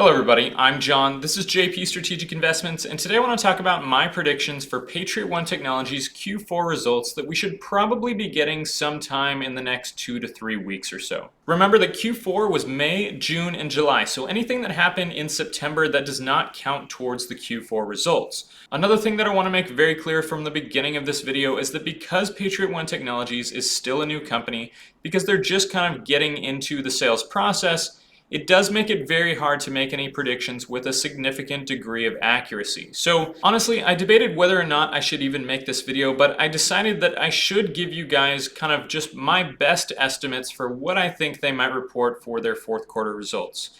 Hello everybody, I'm John, this is JP Strategic Investments, and today I want to talk about my predictions for Patriot One Technologies Q4 results that we should probably be getting sometime in the next 2 to 3 weeks or so. Remember that Q4 was May, June, and July, so anything that happened in September that does not count towards the Q4 results. Another thing that I want to make very clear from the beginning of this video is that because Patriot One Technologies is still a new company, because they're just kind of getting into the sales process, it does make it very hard to make any predictions with a significant degree of accuracy. So honestly, I debated whether or not I should even make this video, but I decided that I should give you guys kind of just my best estimates for what I think they might report for their fourth quarter results.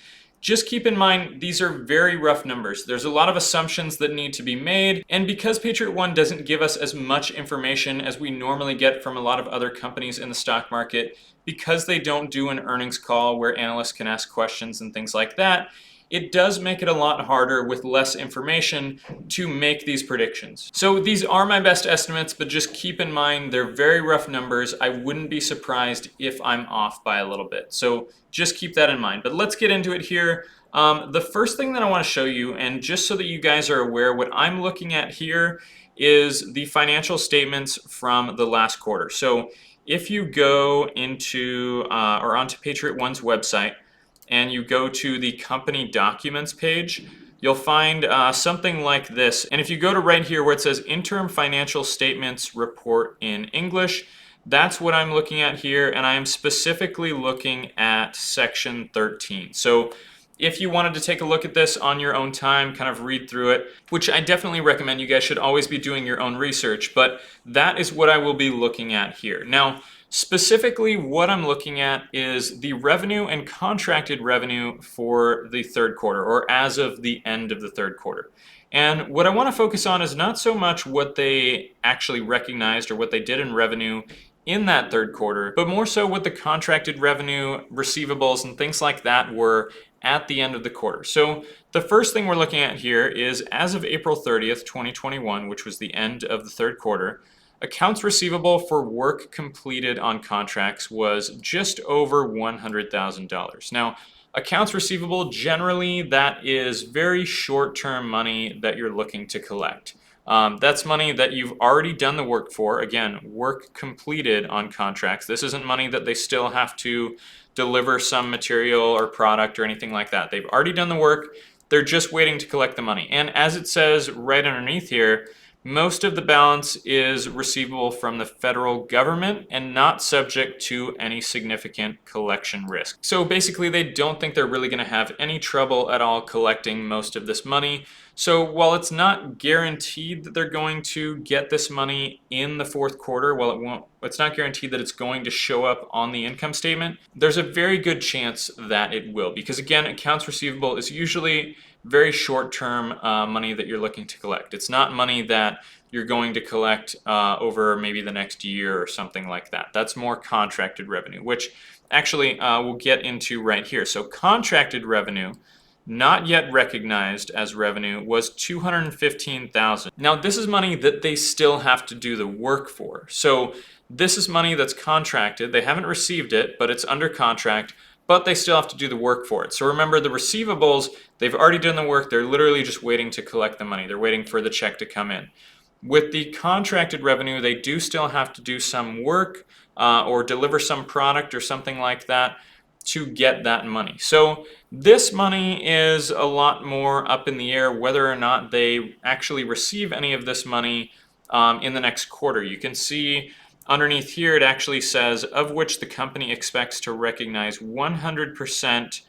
Just keep in mind, these are very rough numbers. There's a lot of assumptions that need to be made, and because Patriot One doesn't give us as much information as we normally get from a lot of other companies in the stock market, because they don't do an earnings call where analysts can ask questions and things like that, it does make it a lot harder with less information to make these predictions. So these are my best estimates, but just keep in mind they're very rough numbers. I wouldn't be surprised if I'm off by a little bit. So just keep that in mind. But let's get into it here. The first thing that I want to show you, and just so that you guys are aware, what I'm looking at here is the financial statements from the last quarter. So if you go into or onto Patriot One's website, and you go to the company documents page, you'll find something like this. And if you go to right here where it says interim financial statements report in English, that's what I'm looking at here, and I am specifically looking at section 13. So if you wanted to take a look at this on your own time, kind of read through it, which I definitely recommend, you guys should always be doing your own research, but that is what I will be looking at here. Now, specifically, what I'm looking at is the revenue and contracted revenue for the third quarter, or as of the end of the third quarter. And what I want to focus on is not so much what they actually recognized or what they did in revenue in that third quarter, but more so what the contracted revenue, receivables, and things like that were at the end of the quarter. So the first thing we're looking at here is as of April 30th, 2021, which was the end of the third quarter, accounts receivable for work completed on contracts was just over $100,000. Now, accounts receivable, generally, that is very short-term money that you're looking to collect. That's money that you've already done the work for. Again, work completed on contracts. This isn't money that they still have to deliver some material or product or anything like that. They've already done the work. They're just waiting to collect the money. And as it says right underneath here, most of the balance is receivable from the federal government and not subject to any significant collection risk. So basically, they don't think they're really going to have any trouble at all collecting most of this money. So while it's not guaranteed that they're going to get this money in the fourth quarter, it's not guaranteed that it's going to show up on the income statement, there's a very good chance that it will. Because again, accounts receivable is usually very short-term money that you're looking to collect. It's not money that you're going to collect over maybe the next year or something like that. That's more contracted revenue, which actually we'll get into right here. So contracted revenue, not yet recognized as revenue, was $215,000. Now this is money that they still have to do the work for. So this is money that's contracted. They haven't received it, but it's under contract, but they still have to do the work for it. So remember, the receivables, they've already done the work. They're literally just waiting to collect the money. They're waiting for the check to come in. With the contracted revenue, they do still have to do some work or deliver some product or something like that to get that money. So this money is a lot more up in the air whether or not they actually receive any of this money in the next quarter. You can see underneath here, it actually says, of which the company expects to recognize 100%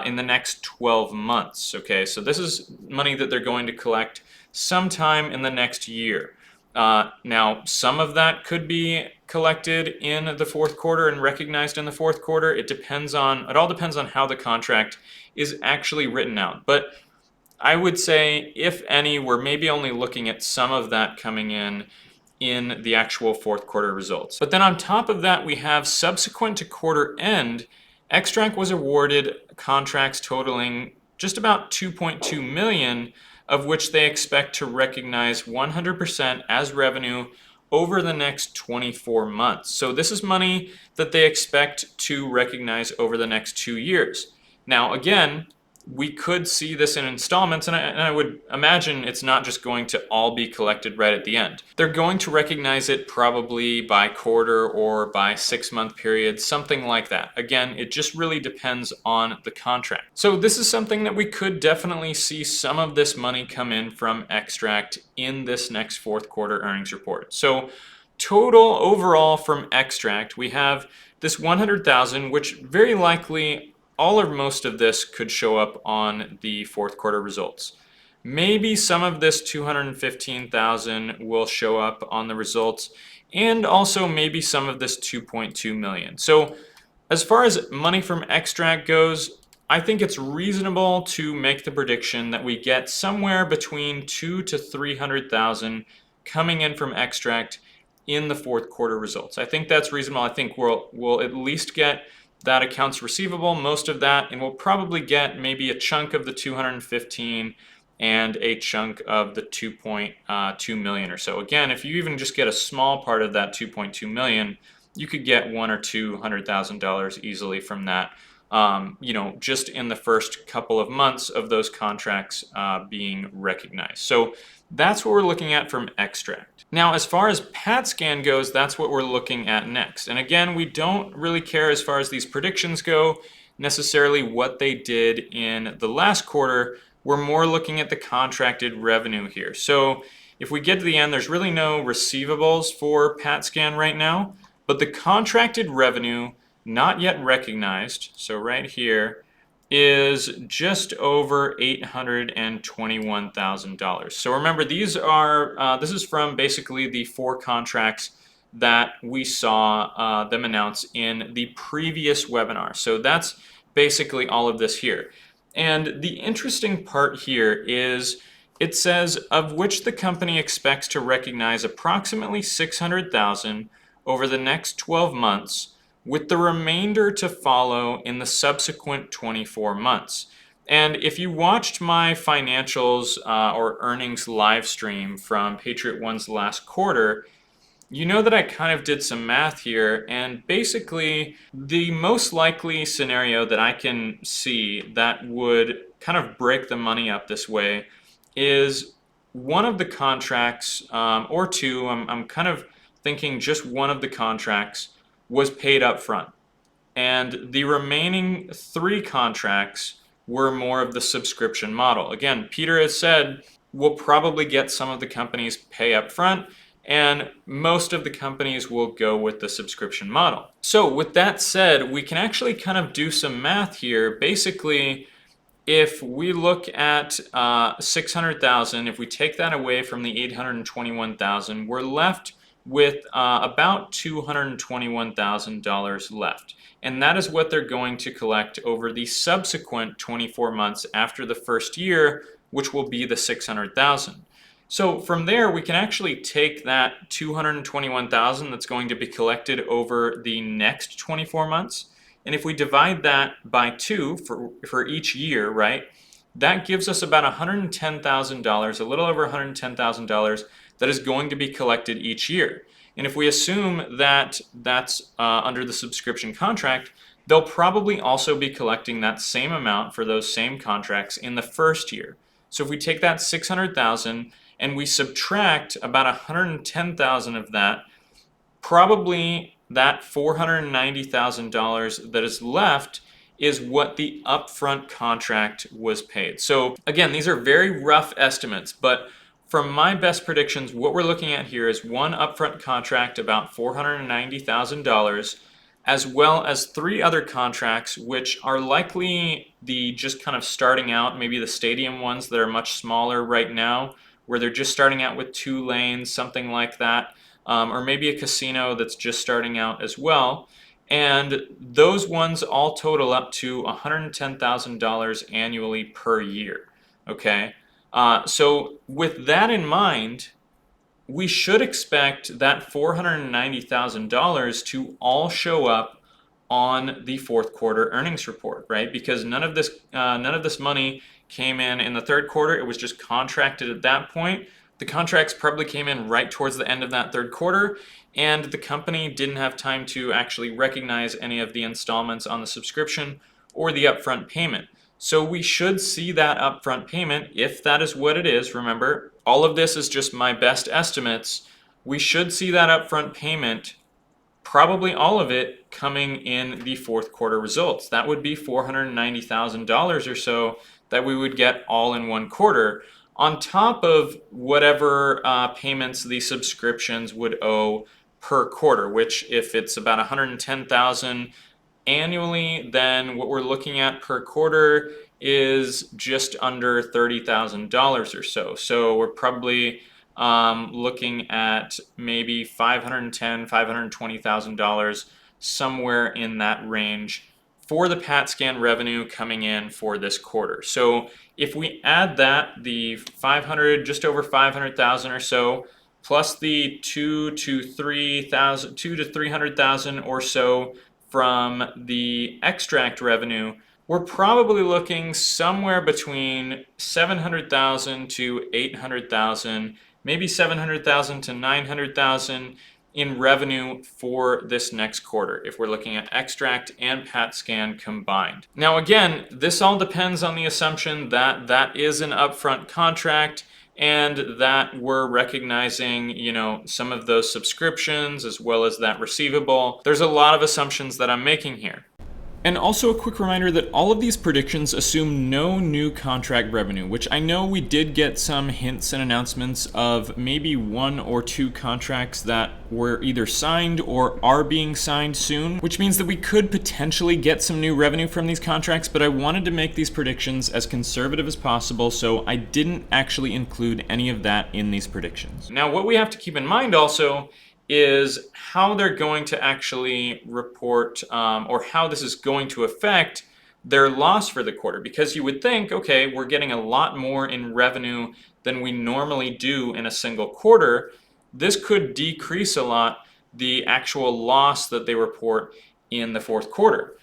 in the next 12 months. Okay, so this is money that they're going to collect sometime in the next year. Now, some of that could be collected in the fourth quarter and recognized in the fourth quarter. It all depends on how the contract is actually written out. But I would say, if any, we're maybe only looking at some of that coming in the actual fourth quarter results. But then on top of that, we have subsequent to quarter end, Xtract was awarded contracts totaling just about $2.2 million, of which they expect to recognize 100% as revenue over the next 24 months. So this is money that they expect to recognize over the next 2 years. Now again, we could see this in installments, and I would imagine it's not just going to all be collected right at the end. They're going to recognize it probably by quarter or by 6-month period, something like that. Again, it just really depends on the contract. So this is something that we could definitely see some of this money come in from Extract in this next fourth quarter earnings report. So total overall from Extract, we have this 100,000, which very likely all or most of this could show up on the fourth quarter results. Maybe some of this 215,000 will show up on the results, and also maybe some of this 2.2 million. So as far as money from Extract goes, I think it's reasonable to make the prediction that we get somewhere between 200,000 to 300,000 coming in from Extract in the fourth quarter results. I think that's reasonable. I think we'll at least get that accounts receivable, most of that, and we'll probably get maybe a chunk of the 215 and a chunk of the 2.2 million or so. Again, if you even just get a small part of that 2.2 million, you could get $100,000 or $200,000 easily from that. Just in the first couple of months of those contracts being recognized. So that's what we're looking at from Extract. Now, as far as PatScan goes, that's what we're looking at next. And again, we don't really care as far as these predictions go, necessarily what they did in the last quarter. We're more looking at the contracted revenue here. So if we get to the end, there's really no receivables for PatScan right now, but the contracted revenue not yet recognized, so right here, is just over $821,000. So remember, this is from basically the 4 contracts that we saw them announce in the previous webinar. So that's basically all of this here. And the interesting part here is it says of which the company expects to recognize approximately 600,000 over the next 12 months, with the remainder to follow in the subsequent 24 months. And if you watched my financials or earnings live stream from Patriot One's last quarter, you know that I kind of did some math here, and basically the most likely scenario that I can see that would kind of break the money up this way is one of the contracts, or two, I'm kind of thinking just one of the contracts was paid up front, and the remaining 3 contracts were more of the subscription model. Again, Peter has said we'll probably get some of the companies pay up front, and most of the companies will go with the subscription model. So with that said, we can actually kind of do some math here. Basically, if we look at 600,000, if we take that away from the 821,000, we're left with about $221,000 left. And that is what they're going to collect over the subsequent 24 months after the first year, which will be the 600,000. So from there, we can actually take that 221,000 that's going to be collected over the next 24 months. And if we divide that by 2 for each year, right, that gives us about $110,000, a little over $110,000 that is going to be collected each year. And if we assume that that's under the subscription contract, they'll probably also be collecting that same amount for those same contracts in the first year. So if we take that 600,000 and we subtract about 110,000 of that, probably that $490,000 that is left is what the upfront contract was paid. So again, these are very rough estimates, but from my best predictions, what we're looking at here is one upfront contract, about $490,000, as well as 3 other contracts, which are likely the just kind of starting out, maybe the stadium ones that are much smaller right now, where they're just starting out with 2 lanes, something like that, or maybe a casino that's just starting out as well. And those ones all total up to $110,000 annually per year, okay? So with that in mind, we should expect that $490,000 to all show up on the fourth quarter earnings report, right? Because none of this money came in the third quarter. It was just contracted at that point. The contracts probably came in right towards the end of that third quarter, and the company didn't have time to actually recognize any of the installments on the subscription or the upfront payment. So we should see that upfront payment, if that is what it is. Remember, all of this is just my best estimates. We should see that upfront payment, probably all of it, coming in the fourth quarter results. That would be $490,000 or so that we would get all in one quarter, on top of whatever payments the subscriptions would owe per quarter, which if it's about 110,000 annually, then what we're looking at per quarter is just under $30,000 or so. So we're probably looking at maybe $510,000, $520,000, somewhere in that range for the PatScan revenue coming in for this quarter. So if we add that, the 500, just over 500,000 or so, plus the 2 to 300,000 or so from the extract revenue, we're probably looking somewhere between 700,000 to 800,000, maybe 700,000 to 900,000 in revenue for this next quarter, if we're looking at extract and PatScan combined. Now again, this all depends on the assumption that that is an upfront contract and that we're recognizing, some of those subscriptions as well as that receivable. There's a lot of assumptions that I'm making here. And also a quick reminder that all of these predictions assume no new contract revenue, which I know we did get some hints and announcements of maybe 1 or 2 contracts that were either signed or are being signed soon, which means that we could potentially get some new revenue from these contracts, but I wanted to make these predictions as conservative as possible, so I didn't actually include any of that in these predictions. Now, what we have to keep in mind also is how they're going to actually report, or how this is going to affect their loss for the quarter. Because you would think, okay, we're getting a lot more in revenue than we normally do in a single quarter. This could decrease a lot the actual loss that they report in the fourth quarter.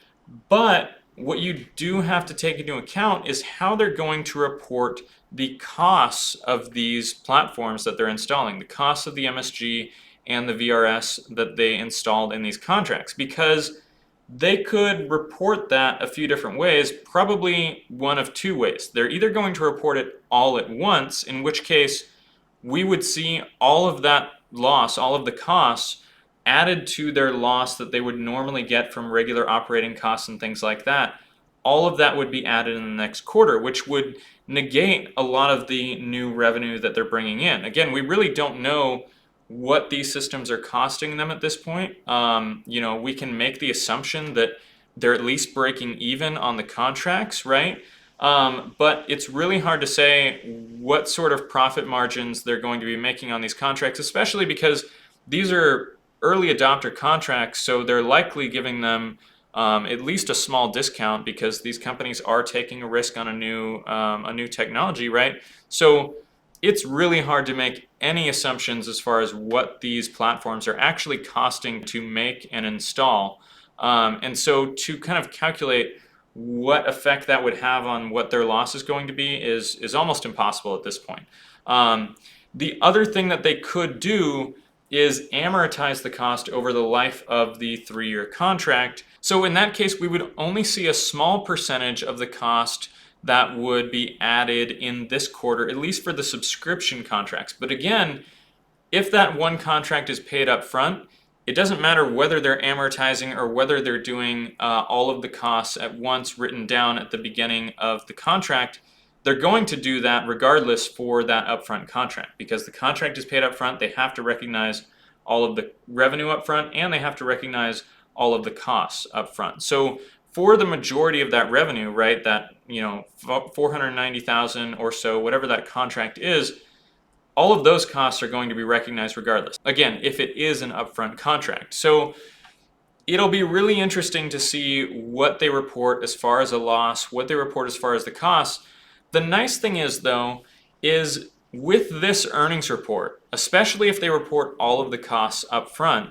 But what you do have to take into account is how they're going to report the costs of these platforms that they're installing, the costs of the MSG and the VRS that they installed in these contracts, because they could report that a few different ways, probably one of 2 ways. They're either going to report it all at once, in which case we would see all of that loss, all of the costs added to their loss that they would normally get from regular operating costs and things like that. All of that would be added in the next quarter, which would negate a lot of the new revenue that they're bringing in. Again, we really don't know what these systems are costing them at this point. We can make the assumption that they're at least breaking even on the contracts, right? But it's really hard to say what sort of profit margins they're going to be making on these contracts, especially because these are early adopter contracts, so they're likely giving them at least a small discount because these companies are taking a risk on a new technology, right? So it's really hard to make any assumptions as far as what these platforms are actually costing to make and install. And so to kind of calculate what effect that would have on what their loss is going to be is almost impossible at this point. The other thing that they could do is amortize the cost over the life of the 3-year contract. So in that case, we would only see a small percentage of the cost that would be added in this quarter, at least for the subscription contracts. But again, if that one contract is paid up front, it doesn't matter whether they're amortizing or whether they're doing all of the costs at once written down at the beginning of the contract. They're going to do that regardless for that upfront contract, because the contract is paid up front. They have to recognize all of the revenue up front, and they have to recognize all of the costs up front. So for the majority of that revenue, right, that 490,000 or so, whatever that contract is, all of those costs are going to be recognized regardless. Again, if it is an upfront contract. So it'll be really interesting to see what they report as far as a loss, what they report as far as the costs. The nice thing is, though, is with this earnings report, especially if they report all of the costs up front,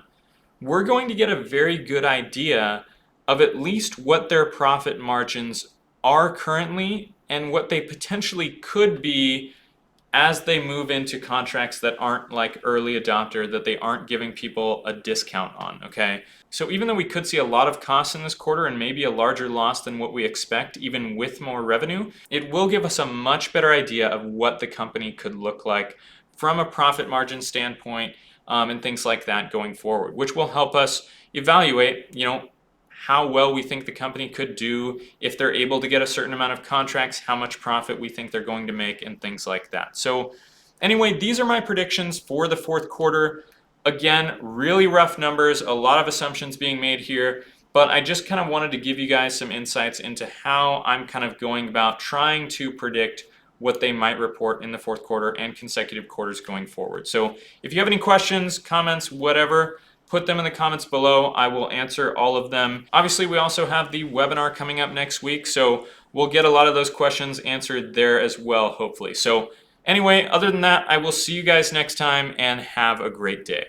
we're going to get a very good idea of at least what their profit margins are currently and what they potentially could be as they move into contracts that aren't like early adopter, that they aren't giving people a discount on, okay? So even though we could see a lot of costs in this quarter and maybe a larger loss than what we expect, even with more revenue, it will give us a much better idea of what the company could look like from a profit margin standpoint, and things like that going forward, which will help us evaluate, how well we think the company could do, if they're able to get a certain amount of contracts, how much profit we think they're going to make, and things like that. So anyway, these are my predictions for the fourth quarter. Again, really rough numbers, a lot of assumptions being made here, but I just kind of wanted to give you guys some insights into how I'm kind of going about trying to predict what they might report in the fourth quarter and consecutive quarters going forward. So if you have any questions, comments, whatever, put them in the comments below. I will answer all of them. Obviously, we also have the webinar coming up next week, so we'll get a lot of those questions answered there as well, hopefully. So anyway, other than that, I will see you guys next time and have a great day.